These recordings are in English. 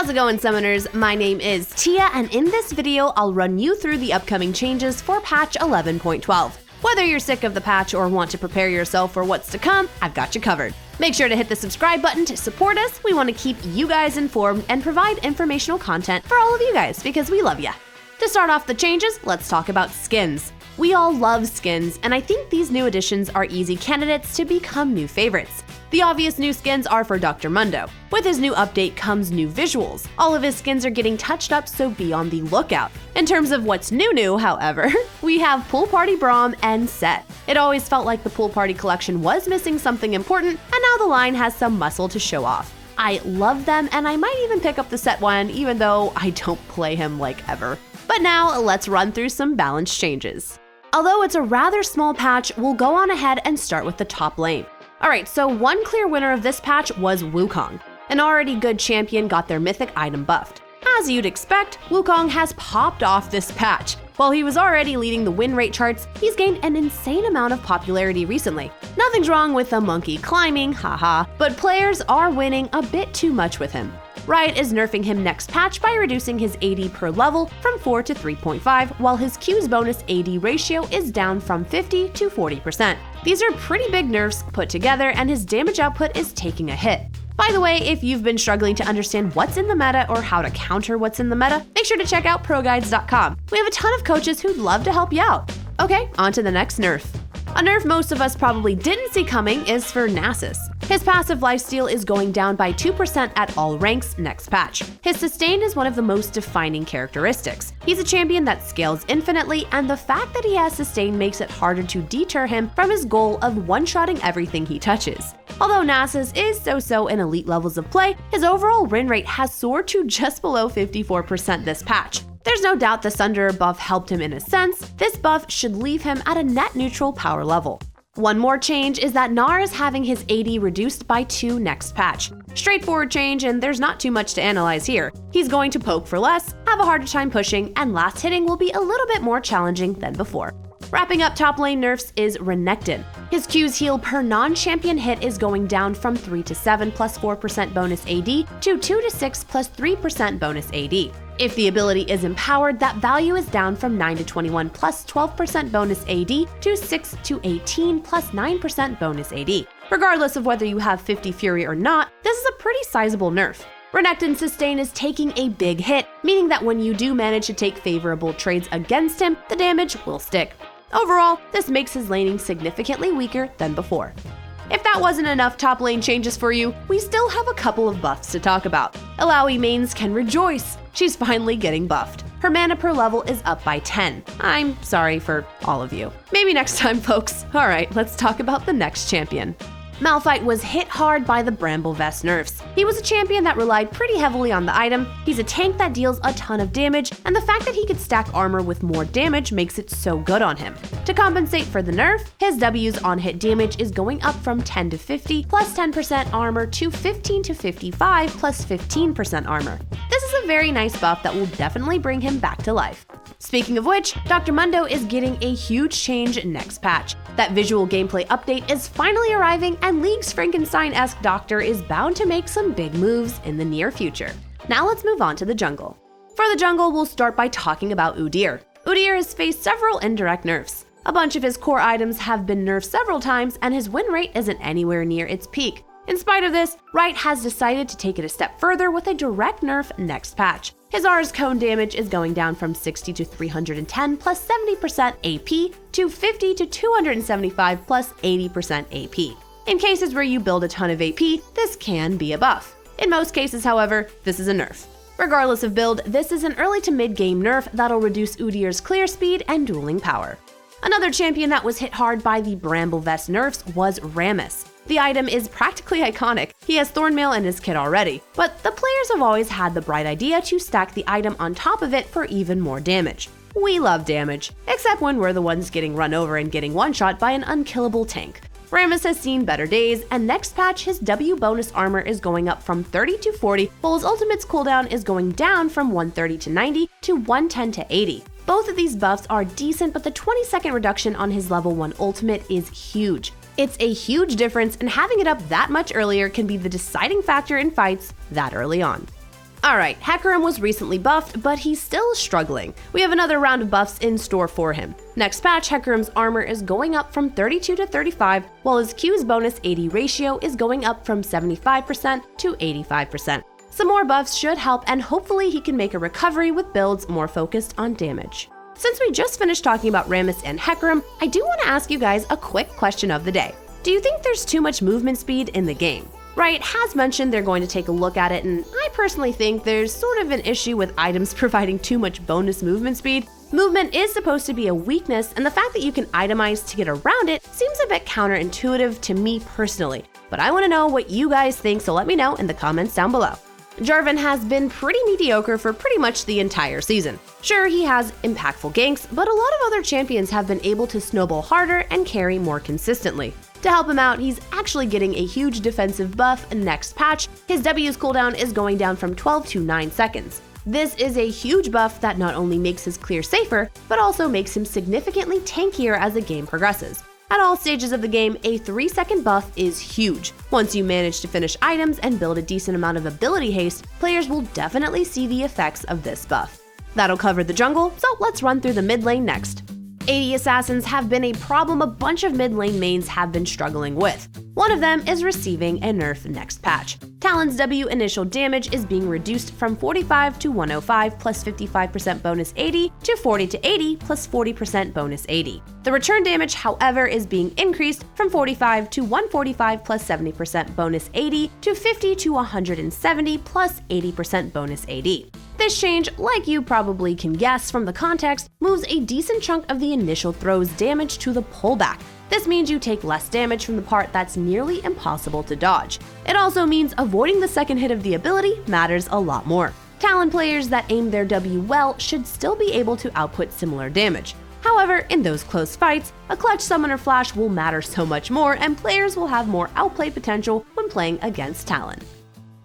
How's it going, Summoners? My name is Tia, and in this video, I'll run you through the upcoming changes for patch 11.12. Whether you're sick of the patch or want to prepare yourself for what's to come, I've got you covered. Make sure to hit the subscribe button to support us. We want to keep you guys informed and provide informational content for all of you guys because we love ya. To start off the changes, let's talk about skins. We all love skins, and I think these new additions are easy candidates to become new favorites. The obvious new skins are for Dr. Mundo. With his new update comes new visuals. All of his skins are getting touched up, so be on the lookout. In terms of what's new, however, we have Pool Party Braum and Set. It always felt like the Pool Party collection was missing something important, and now the line has some muscle to show off. I love them, and I might even pick up the Set one, even though I don't play him like ever. But now, let's run through some balance changes. Although it's a rather small patch, we'll go on ahead and start with the top lane. Alright, so one clear winner of this patch was Wukong. An already good champion got their mythic item buffed. As you'd expect, Wukong has popped off this patch. While he was already leading the win rate charts, he's gained an insane amount of popularity recently. Nothing's wrong with the monkey climbing, haha, but players are winning a bit too much with him. Riot is nerfing him next patch by reducing his AD per level from 4 to 3.5, while his Q's bonus AD ratio is down from 50 to 40%. These are pretty big nerfs put together, and his damage output is taking a hit. By the way, if you've been struggling to understand what's in the meta or how to counter what's in the meta, make sure to check out ProGuides.com. We have a ton of coaches who'd love to help you out. Okay, on to the next nerf. A nerf most of us probably didn't see coming is for Nasus. His passive lifesteal is going down by 2% at all ranks next patch. His sustain is one of the most defining characteristics. He's a champion that scales infinitely, and the fact that he has sustain makes it harder to deter him from his goal of one-shotting everything he touches. Although Nasus is so-so in elite levels of play, his overall win rate has soared to just below 54% this patch. There's no doubt the Sunderer buff helped him in a sense. This buff should leave him at a net neutral power level. One more change is that Gnar is having his AD reduced by 2 next patch. Straightforward change, and there's not too much to analyze here. He's going to poke for less, have a harder time pushing, and last hitting will be a little bit more challenging than before. Wrapping up top lane nerfs is Renekton. His Q's heal per non-champion hit is going down from 3 to 7 plus 4% bonus AD to 2 to 6 plus 3% bonus AD. If the ability is empowered, that value is down from 9 to 21 plus 12% bonus AD to 6 to 18 plus 9% bonus AD. Regardless of whether you have 50 Fury or not, this is a pretty sizable nerf. Renekton Sustain is taking a big hit, meaning that when you do manage to take favorable trades against him, the damage will stick. Overall, this makes his laning significantly weaker than before. If that wasn't enough top lane changes for you, we still have a couple of buffs to talk about. Illaoi mains can rejoice. She's finally getting buffed. Her mana per level is up by 10. I'm sorry for all of you. Maybe next time, folks. Alright, let's talk about the next champion. Malphite was hit hard by the Bramble Vest nerfs. He was a champion that relied pretty heavily on the item, he's a tank that deals a ton of damage, and the fact that he could stack armor with more damage makes it so good on him. To compensate for the nerf, his W's on hit damage is going up from 10 to 50 plus 10% armor to 15 to 55 plus 15% armor. This is a very nice buff that will definitely bring him back to life. Speaking of which, Dr. Mundo is getting a huge change next patch. That visual gameplay update is finally arriving, and League's Frankenstein-esque Doctor is bound to make some big moves in the near future. Now let's move on to the jungle. For the jungle, we'll start by talking about Udyr. Udyr has faced several indirect nerfs. A bunch of his core items have been nerfed several times, and his win rate isn't anywhere near its peak. In spite of this, Riot has decided to take it a step further with a direct nerf next patch. His R's cone damage is going down from 60 to 310 plus 70% AP to 50 to 275 plus 80% AP. In cases where you build a ton of AP, this can be a buff. In most cases, however, this is a nerf. Regardless of build, this is an early to mid-game nerf that'll reduce Udyr's clear speed and dueling power. Another champion that was hit hard by the Bramble Vest nerfs was Rammus. The item is practically iconic. He has Thornmail in his kit already, but the players have always had the bright idea to stack the item on top of it for even more damage. We love damage, except when we're the ones getting run over and getting one-shot by an unkillable tank. Rammus has seen better days, and next patch his W bonus armor is going up from 30 to 40, while his ultimate's cooldown is going down from 130 to 90 to 110 to 80. Both of these buffs are decent, but the 20-second reduction on his level 1 ultimate is huge. It's a huge difference, and having it up that much earlier can be the deciding factor in fights that early on. Alright, Hecarim was recently buffed, but he's still struggling. We have another round of buffs in store for him. Next patch, Hecarim's armor is going up from 32 to 35, while his Q's bonus AD ratio is going up from 75% to 85%. Some more buffs should help, and hopefully he can make a recovery with builds more focused on damage. Since we just finished talking about Rammus and Hecarim, I do want to ask you guys a quick question of the day. Do you think there's too much movement speed in the game? Riot has mentioned they're going to take a look at it, and I personally think there's sort of an issue with items providing too much bonus movement speed. Movement is supposed to be a weakness, and the fact that you can itemize to get around it seems a bit counterintuitive to me personally. But I want to know what you guys think, so let me know in the comments down below. Jarvan has been pretty mediocre for pretty much the entire season. Sure, he has impactful ganks, but a lot of other champions have been able to snowball harder and carry more consistently. To help him out, he's actually getting a huge defensive buff next patch. His W's cooldown is going down from 12 to 9 seconds. This is a huge buff that not only makes his clear safer, but also makes him significantly tankier as the game progresses. At all stages of the game, a 3-second buff is huge. Once you manage to finish items and build a decent amount of ability haste, players will definitely see the effects of this buff. That'll cover the jungle, so let's run through the mid lane next. AD assassins have been a problem a bunch of mid lane mains have been struggling with. One of them is receiving a nerf next patch. Talon's W initial damage is being reduced from 45 to 105 plus 55% bonus AD to 40 to 80 plus 40% bonus AD. The return damage, however, is being increased from 45 to 145 plus 70% bonus AD to 50 to 170 plus 80% bonus AD. This change, like you probably can guess from the context, moves a decent chunk of the initial throw's damage to the pullback. This means you take less damage from the part that's nearly impossible to dodge. It also means avoiding the second hit of the ability matters a lot more. Talon players that aim their W well should still be able to output similar damage. However, in those close fights, a clutch summoner flash will matter so much more, and players will have more outplay potential when playing against Talon.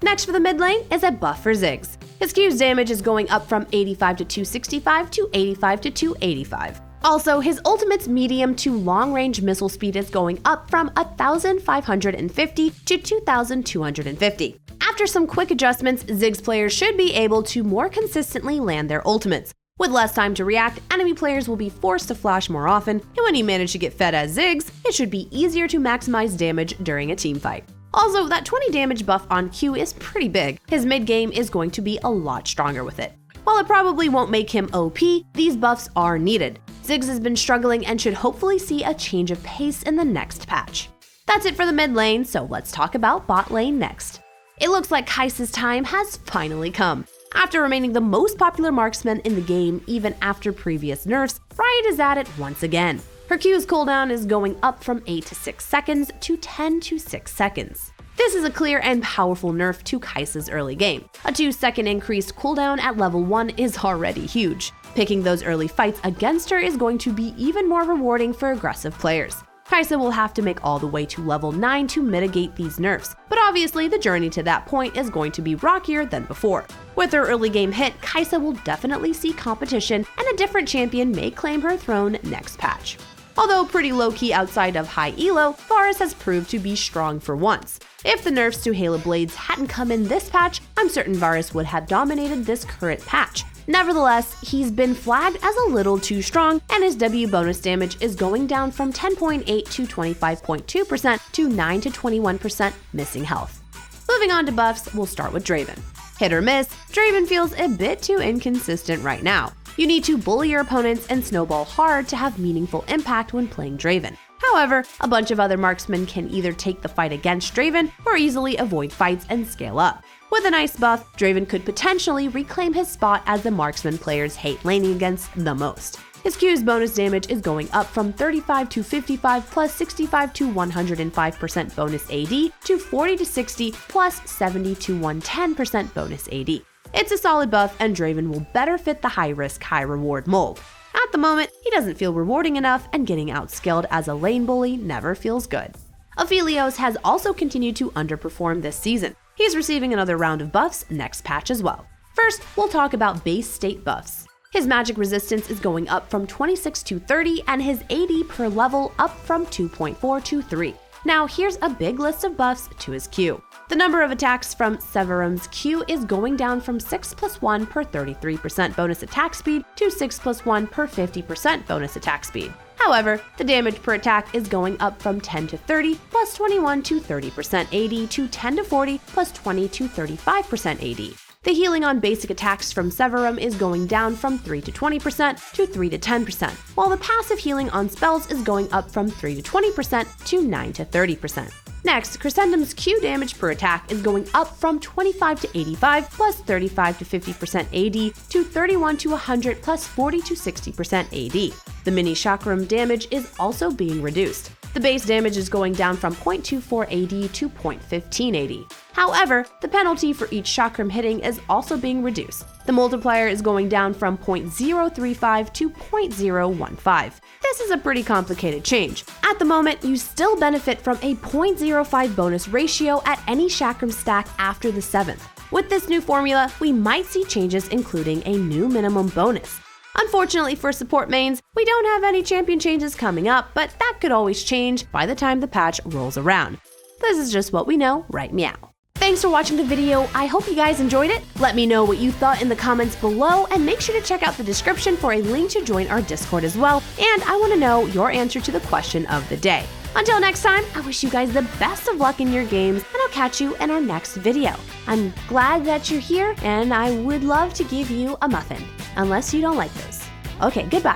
Next for the mid lane is a buff for Ziggs. His Q's damage is going up from 85 to 265 to 85 to 285. Also, his ultimate's medium to long-range missile speed is going up from 1,550 to 2,250. After some quick adjustments, Ziggs players should be able to more consistently land their ultimates. With less time to react, enemy players will be forced to flash more often, and when you manage to get fed as Ziggs, it should be easier to maximize damage during a teamfight. Also, that 20 damage buff on Q is pretty big. His mid-game is going to be a lot stronger with it. While it probably won't make him OP, these buffs are needed. Ziggs has been struggling and should hopefully see a change of pace in the next patch. That's it for the mid lane, so let's talk about bot lane next. It looks like Kai'Sa's time has finally come. After remaining the most popular marksman in the game even after previous nerfs, Riot is at it once again. Her Q's cooldown is going up from 8 to 6 seconds to 10 to 6 seconds. This is a clear and powerful nerf to Kai'Sa's early game. A 2-second increased cooldown at level 1 is already huge. Picking those early fights against her is going to be even more rewarding for aggressive players. Kai'Sa will have to make all the way to level 9 to mitigate these nerfs, but obviously the journey to that point is going to be rockier than before. With her early game hit, Kai'Sa will definitely see competition, and a different champion may claim her throne next patch. Although pretty low-key outside of high elo, Varus has proved to be strong for once. If the nerfs to Halo Blades hadn't come in this patch, I'm certain Varus would have dominated this current patch. Nevertheless, he's been flagged as a little too strong, and his W bonus damage is going down from 10.8 to 25.2% to 9 to 21% missing health. Moving on to buffs, we'll start with Draven. Hit or miss, Draven feels a bit too inconsistent right now. You need to bully your opponents and snowball hard to have meaningful impact when playing Draven. However, a bunch of other marksmen can either take the fight against Draven or easily avoid fights and scale up. With a nice buff, Draven could potentially reclaim his spot as the marksman players hate laning against the most. His Q's bonus damage is going up from 35 to 55 plus 65 to 105% bonus AD to 40 to 60 plus 70 to 110% bonus AD. It's a solid buff, and Draven will better fit the high-risk, high-reward mold. At the moment, he doesn't feel rewarding enough, and getting outskilled as a lane bully never feels good. Ophelios has also continued to underperform this season. He's receiving another round of buffs next patch as well. First, we'll talk about base state buffs. His magic resistance is going up from 26 to 30, and his AD per level up from 2.4 to 3. Now here's a big list of buffs to his Q. The number of attacks from Severum's Q is going down from 6+1 per 33% bonus attack speed to 6+1 per 50% bonus attack speed. However, the damage per attack is going up from 10 to 30 plus 21 to 30% AD to 10 to 40 plus 20 to 35% AD. The healing on basic attacks from Severum is going down from 3 to 20% to 3 to 10%, while the passive healing on spells is going up from 3 to 20% to 9 to 30%. Next, Crescendum's Q damage per attack is going up from 25 to 85 plus 35 to 50% AD to 31 to 100 plus 40 to 60% AD. The mini chakram damage is also being reduced. The base damage is going down from 0.24 AD to 0.15 AD. However, the penalty for each chakram hitting is also being reduced. The multiplier is going down from 0.035 to 0.015. This is a pretty complicated change. At the moment, you still benefit from a 0.05 bonus ratio at any chakram stack after the 7th. With this new formula, we might see changes including a new minimum bonus. Unfortunately for support mains, we don't have any champion changes coming up, but that could always change by the time the patch rolls around. This is just what we know right meow. Thanks for watching the video. I hope you guys enjoyed it. Let me know what you thought in the comments below, and make sure to check out the description for a link to join our Discord as well. And I want to know your answer to the question of the day. Until next time, I wish you guys the best of luck in your games, and I'll catch you in our next video. I'm glad that you're here, and I would love to give you a muffin, unless you don't like those. Okay, goodbye.